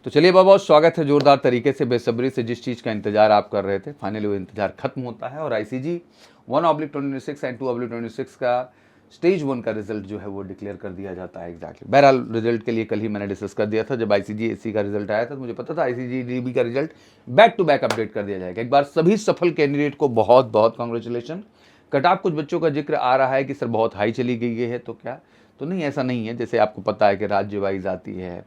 तो चलिए बाबा, स्वागत है जोरदार तरीके से, बेसब्री से जिस चीज़ का इंतजार आप कर रहे थे फाइनली वो इंतजार खत्म होता है और आईसीजी 1/26 एंड 2/26 का स्टेज 1 का रिजल्ट जो है वो डिक्लेयर कर दिया जाता है एग्जैक्टली। बहरहाल रिजल्ट के लिए कल ही मैंने डिस्कस कर दिया था, जब आईसीजी एससी का रिजल्ट आया था तो मुझे पता था आईसीजी डीबी का result back to back update कर दिया जाएगा। एक बार सभी सफल कैंडिडेट को बहुत बहुत कॉन्ग्रेचुलेशन। कट ऑफ कुछ बच्चों का जिक्र आ रहा है कि सर बहुत हाई चली गई है, तो क्या तो नहीं, ऐसा नहीं है। जैसे आपको पता है कि राज्य वाइज आती है,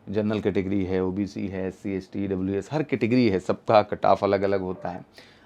जनरल कैटेगरी है, ओबीसी है, एससी एसटी डब्ल्यूएस, हर कैटेगरी है, सबका कट ऑफ अलग अलग होता है।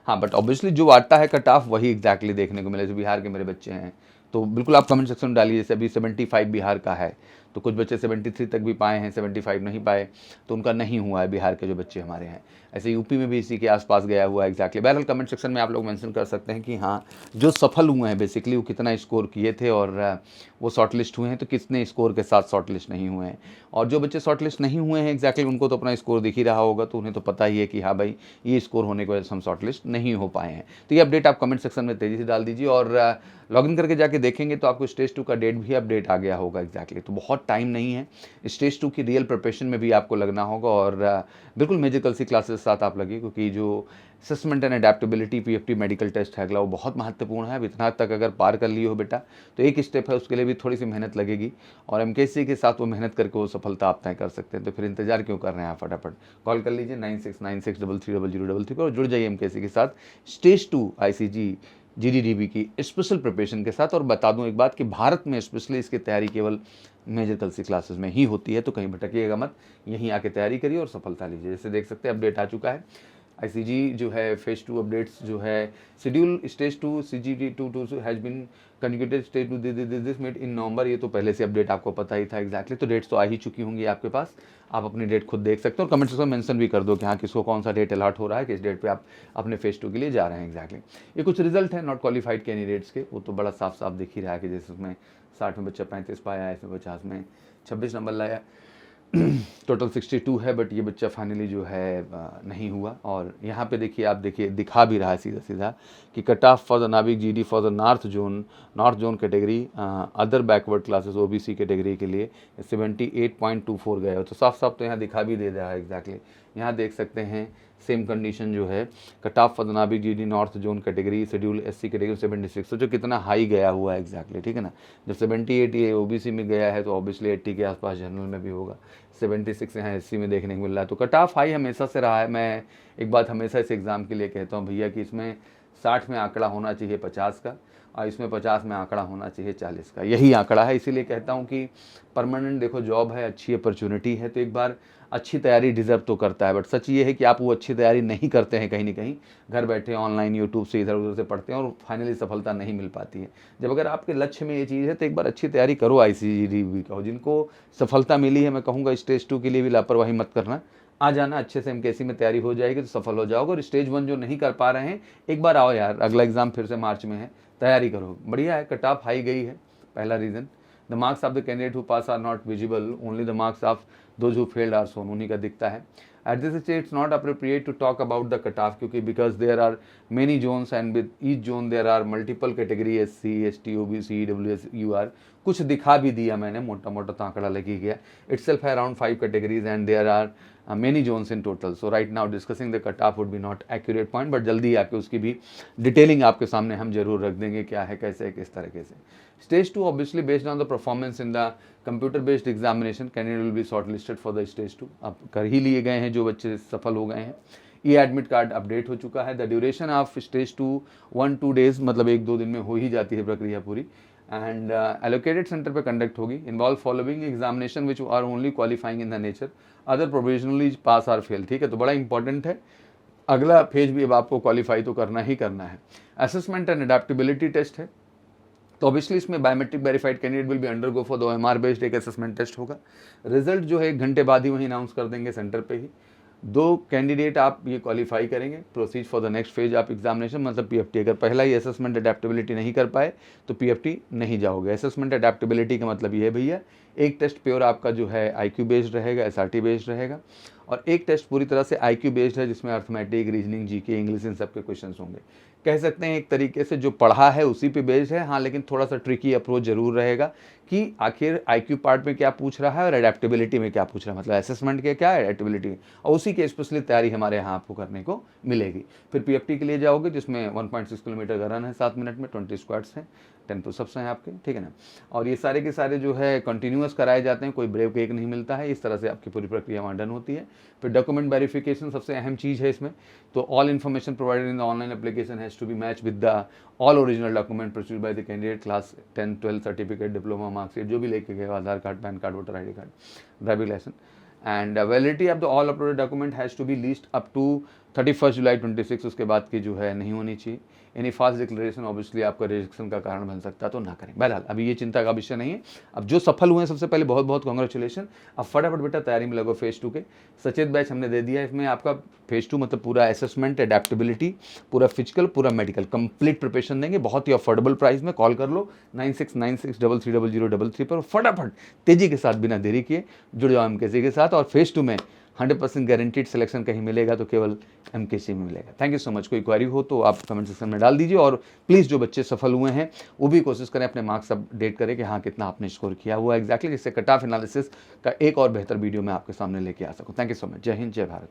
हाँ, बट ऑब्वियसली जो आता है कट ऑफ वही एग्जैक्टली देखने को मिले। जो बिहार के मेरे बच्चे हैं तो बिल्कुल आप कमेंट सेक्शन में डालिए। जैसे अभी 75 बिहार का है तो कुछ बच्चे 73 तक भी पाए हैं, 75 नहीं पाए तो उनका नहीं हुआ है बिहार के जो बच्चे हमारे हैं। ऐसे यूपी में भी इसी के आसपास गया हुआ है एग्जैक्टली। बहरहाल कमेंट सेक्शन में आप लोग मेंशन कर सकते हैं कि हाँ, जो सफल हुए हैं बेसिकली वो कितना स्कोर किए थे और वो शॉर्टलिस्ट हुए हैं तो कितने स्कोर के साथ शॉर्टलिस्ट नहीं हुए हैं। और जो बच्चे शॉर्टलिस्ट नहीं हुए हैं एग्जैक्टली उनको तो अपना स्कोर दिख ही रहा होगा, तो उन्हें तो पता ही है कि हाँ भाई ये स्कोर होने की वजह से हम शॉर्टलिस्ट नहीं हो पाए हैं। तो ये अपडेट आप कमेंट सेक्शन में तेज़ी से डाल दीजिए और लॉगिन करके जाके देखेंगे तो आपको स्टेज 2 का डेट भी अपडेट आ गया होगा एग्जैक्टली। तो बहुत टाइम नहीं है, स्टेज 2 की रियल प्रिपरेशन में भी आपको लगना होगा और बिल्कुल मेजिकल सी क्लासेस साथ आप लगे, क्योंकि जो assessment and adaptability PFT medical test है अगला वो बहुत महत्वपूर्ण है। अब इतना तक अगर पार कर लिए हो बेटा तो एक स्टेप है, उसके लिए भी थोड़ी सी मेहनत लगेगी और एमकेसी के साथ वो मेहनत करके वो सफलता आप तय कर सकते हैं। तो फिर इंतजार क्यों कर रहे हैं आप, फटाफट कॉल कर लीजिए 9696330033 पर और जुड़ जाइए एमकेसी के साथ स्टेज 2 आईसीजी जीडीडीबी की स्पेशल प्रिपरेशन के साथ। और बता दूं एक बात कि भारत में स्पेशली इसकी तैयारी केवल मेजर कल सी क्लासेस में ही होती है, तो कहीं भटकिएगा मत, यहीं आके तैयारी करिए और सफलता लीजिए। जैसे देख सकते हैं अपडेट आ चुका है आईसीजी जो है फेज 2 अपडेट्स जो है schedule stage 2 CGT 2 has been conjugated stage 2 this made in November. ये तो पहले से अपडेट आपको पता ही था एग्जैक्टली। तो डेट्स तो आ ही चुकी होंगी आपके पास, आप अपनी डेट खुद देख सकते हो और कमेंट सेक्शन में मेंशन भी कर दो कि हाँ किसको कौन सा डेट अलॉट हो रहा है, किस डेट पे आप अपने फेज 2 के लिए जा रहे हैं एग्जैक्टली। ये कुछ रिजल्ट है नॉट क्वालिफाइड कैंडिडेट्स के, वो तो बड़ा साफ साफ दिख ही रहा है कि जैसे उसमें 60 में बच्चा 35 पाया, इसमें 50 में 26 नंबर लाया, टोटल 62 है, बट ये बच्चा फाइनली जो है नहीं हुआ। और यहाँ पे देखिए, आप देखिए दिखा भी रहा है सीधा सीधा कि कट ऑफ फॉर द नाविक GD for the north zone category other backward classes OBC category के लिए 78.24 गए हो। तो साफ साफ तो यहाँ दिखा भी दे रहा है एग्जैक्टली। यहाँ देख सकते हैं सेम कंडीशन जो है कट ऑफ फॉर द नाविक GD north zone category schedule SC category 76, तो जो कितना हाई गया हुआ है एग्जैक्टली, ठीक है ना। जब 78 ये ओबीसी में गया है तो ऑब्वियसली 80 के आसपास जनरल में भी होगा, 76 यहाँ एससी में देखने को मिल रहा है। तो कट ऑफ हाई हमेशा से रहा है। मैं एक बात हमेशा इस एग्ज़ाम के लिए कहता हूँ भैया कि इसमें 60 में आंकड़ा होना चाहिए 50 का और इसमें 50 में आंकड़ा होना चाहिए 40 का, यही आंकड़ा है। इसीलिए कहता हूँ कि परमानेंट देखो जॉब है, अच्छी अपॉर्चुनिटी है, तो एक बार अच्छी तैयारी डिजर्व तो करता है। बट सच ये है कि आप वो अच्छी तैयारी नहीं करते हैं, कहीं ना कहीं घर बैठे ऑनलाइन यूट्यूब से इधर उधर से पढ़ते हैं और फाइनली सफलता नहीं मिल पाती है। जब अगर आपके लक्ष्य में ये चीज़ है तो एक बार अच्छी तैयारी करो आईसीजी का। जिनको सफलता मिली है मैं कहूँगा स्टेज 2 के लिए भी लापरवाही मत करना, आ जाना अच्छे से एमकेसी में तैयारी हो जाएगी तो सफल हो जाओगे। और स्टेज 1 जो नहीं कर पा रहे हैं एक बार आओ यार, अगला एग्जाम फिर से मार्च में है, तैयारी करो, बढ़िया है। कट ऑफ हाई गई है, पहला reason. The marks of the candidate who pass are not visible, only the marks of those who failed are shown, उन्हीं का दिखता है। At this stage it's not appropriate to talk about the cutoff, क्योंकि because there are many zones and with each zone there are multiple category SC ST OBC WS UR. कुछ दिखा भी दिया मैंने, मोटा मोटा तो आंकड़ा लगी गया। इटसेल्फ है around 5 categories and there are many zones in total. So right now discussing the cutoff would be not accurate point, but जल्दी आके उसकी भी डिटेलिंग आपके सामने हम जरूर रख देंगे, क्या है कैसे है किस तरीके से। Stage 2 obviously based on the performance in the computer based examination candidate will be shortlisted for the stage 2। अब कर ही लिए गए हैं जो बच्चे सफल हो गए हैं। ये एडमिट कार्ड अपडेट हो चुका है। The duration of stage 2 1-2 days, मतलब 1-2 दिन में हो ही जाती है प्रक्रिया पूरी। एंड एलोकेटेड सेंटर पे कंडक्ट होगी। Involve following examination which are only qualifying in the nature, other provisionally pass or fail. ठीक है, तो बड़ा इंपॉर्टेंट है। अगला फेज भी अब आपको क्वालिफाई तो करना ही करना है। असेसमेंट एंड अडेप्टेबिलिटी टेस्ट है, तो ऑब्वियसली इसमें biometric verified candidate will be undergo for the OMR based एक असेसमेंट टेस्ट होगा। रिजल्ट जो है 1 घंटे बाद ही वहीं अनाउंस कर देंगे सेंटर पे ही। 2 कैंडिडेट आप ये क्वालिफाई करेंगे, proceed for the next phase of examination, मतलब पीएफटी। अगर पहला ही असेसमेंट अडेप्टेबिलिटी नहीं कर पाए तो पीएफटी नहीं जाओगे। असेसमेंट अडेप्टेबिलिटी का मतलब ये है भैया, एक टेस्ट प्योर आपका जो है आईक्यू बेस्ड रहेगा, एसआरटी बेस्ड रहेगा, और एक टेस्ट पूरी तरह से आईक्यू बेस्ड है जिसमें arithmetic, reasoning, GK, English in सब के क्वेश्चन होंगे। कह सकते हैं एक तरीके से जो पढ़ा है उसी पे बेस्ड है। हाँ, लेकिन थोड़ा सा ट्रिकी अप्रोच जरूर रहेगा कि आखिर आईक्यू पार्ट में क्या पूछ रहा है और एडेप्टेबिलिटी में क्या पूछ रहा है, मतलब असेसमेंट के क्या है, एडेप्टेबिलिटी, और उसी की स्पेशली तैयारी हमारे यहाँ आपको करने को मिलेगी। फिर पीएफटी के लिए जाओगे जिसमें 1.6 किलोमीटर का रन है 7 मिनट में, 20 स्क्वाट्स हैं, 10 पुशअप्स हैं आपके, ठीक है ना। और ये सारे के सारे जो है कंटिन्यूअस कराए जाते हैं, कोई ब्रेक वेक नहीं मिलता है। इस तरह से आपकी पूरी प्रक्रिया वहाँ डन होती है। फिर डॉक्यूमेंट वेरिफिकेशन सबसे अहम चीज़ है इसमें। तो all information provided in the online application has to be match with the all original document produced by the candidate, class 10, 12 certificate, diploma, marksheet जो भी लेके गए, Aadhaar card, PAN card, voter ID card, driving licence. And validity of the all uploaded document has to be least up to 31 July 26, उसके बाद की जो है नहीं होनी चाहिए। एनी फास्ट डिक्लेरेशन ऑब्वियसली आपका रिजेक्शन का कारण बन सकता है, तो ना करें। बहरहाल अभी ये चिंता का विषय नहीं है। अब जो सफल हुए हैं सबसे पहले बहुत बहुत कांग्रेचुलेशन। अब फटाफट बेटा तैयारी में लगो फेज़ 2 के। सचेत बैच हमने दे दिया है, इसमें आपका फेज़ 2 मतलब पूरा असेसमेंट, एडेप्टेबिलिटी, पूरा फिजिकल, पूरा मेडिकल, कंप्लीट प्रिपरेशन देंगे बहुत ही अफोर्डेबल प्राइस में। कॉल कर लो 9696330033 पर, फटाफट तेजी के साथ बिना देरी किए जुड़ जाओ MKC के साथ। और फेज़ 2 में 100% गारंटीड सिलेक्शन कहीं मिलेगा तो केवल MKC में मिलेगा। Thank you so much. कोई क्वेरी हो तो आप कमेंट सेक्शन में डाल दीजिए। और प्लीज़ जो बच्चे सफल हुए हैं वो भी कोशिश करें अपने मार्क्स अपडेट करें कि हाँ कितना आपने स्कोर किया हुआ एग्जैक्टली, जिससे कट ऑफ एनालिसिस का एक और बेहतर वीडियो मैं आपके सामने लेके आ सकूँ। Thank you so much. जय हिंद, जय भारत।